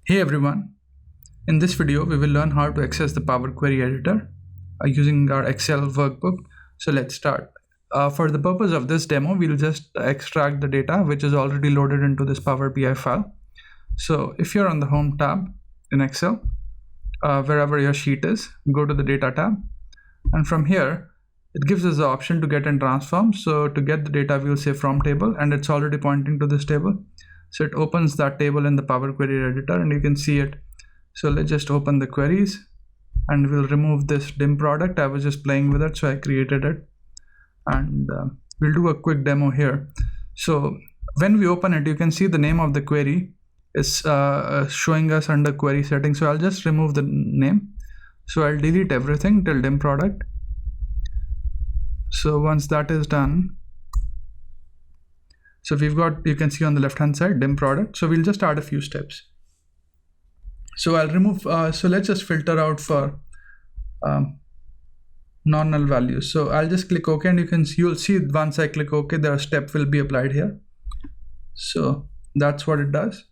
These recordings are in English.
Hey everyone, in this video we will learn how to access the Power Query editor using our Excel workbook. So let's start. For the purpose of this demo, we'll just extract the data which is already loaded into this Power BI file. So if you're on the Home tab in Excel, wherever your sheet is, go to the Data tab, and from here it gives us the option to get and transform. So to get the data, we'll say from table, and it's already pointing to this table. So it opens that table in the Power Query editor and you can see it. So let's just open the queries and we'll remove this dim product. I was just playing with it, so I created it, and we'll do a quick demo here. So when we open it, you can see the name of the query is showing us under query settings. So I'll just remove the name. So I'll delete everything till dim product. So once that is done, so we've got, you can see on the left hand side, dim product. So we'll just add a few steps. So I'll remove, so let's just filter out for non-null values. So I'll just click OK, and you'll see once I click OK, the step will be applied here. So that's what it does.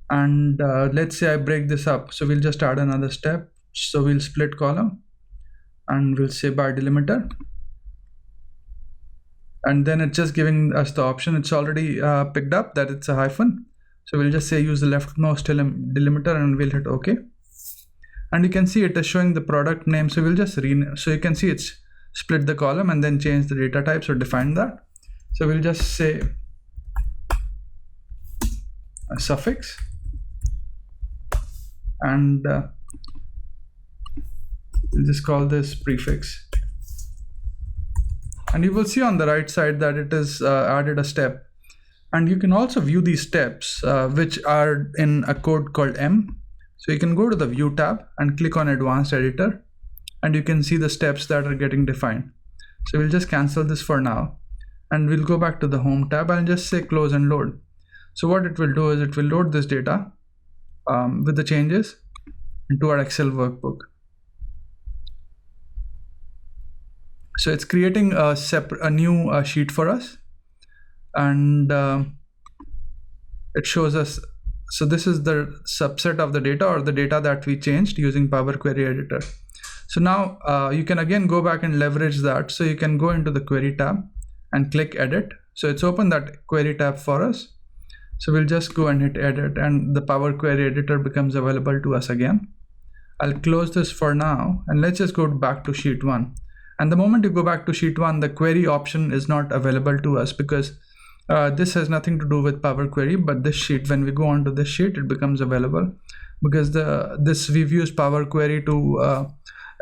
And let's say I break this up. So we'll just add another step. So we'll split column and we'll say by delimiter. And then it's just giving us the option. It's already picked up that it's a hyphen. So we'll just say use the leftmost delimiter and we'll hit OK. And you can see it is showing the product name. So we'll just rename. So you can see it's split the column and then change the data type. So define that. So we'll just say a suffix, and we'll just call this prefix. And you will see on the right side that it is added a step. And you can also view these steps which are in a code called M. So you can go to the View tab and click on Advanced Editor, and you can see the steps that are getting defined. So we'll just cancel this for now, and we'll go back to the Home tab and just say close and load. So what it will do is it will load this data with the changes into our Excel workbook. So it's creating a new sheet for us, and it shows us, so this is the subset of the data, or the data that we changed using Power Query editor. So now you can again go back and leverage that. So you can go into the Query tab and click Edit. So it's opened that Query tab for us. So we'll just go and hit Edit, and the Power Query editor becomes available to us again. I'll close this for now, and let's just go back to sheet 1. And the moment you go back to sheet 1, the query option is not available to us because this has nothing to do with Power Query. But this sheet, when we go on to this sheet, it becomes available because we've used Power Query to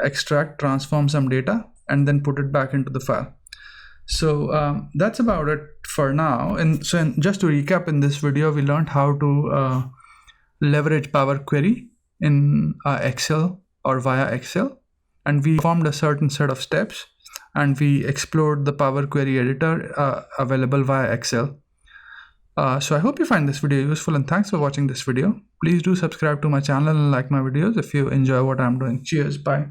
extract, transform some data, and then put it back into the file. So that's about it for now. And so just to recap, in this video, we learned how to leverage Power Query in Excel or via Excel. And we formed a certain set of steps, and we explored the Power Query editor available via Excel. So I hope you find this video useful, and thanks for watching this video. Please do subscribe to my channel and like my videos if you enjoy what I'm doing. Cheers, bye.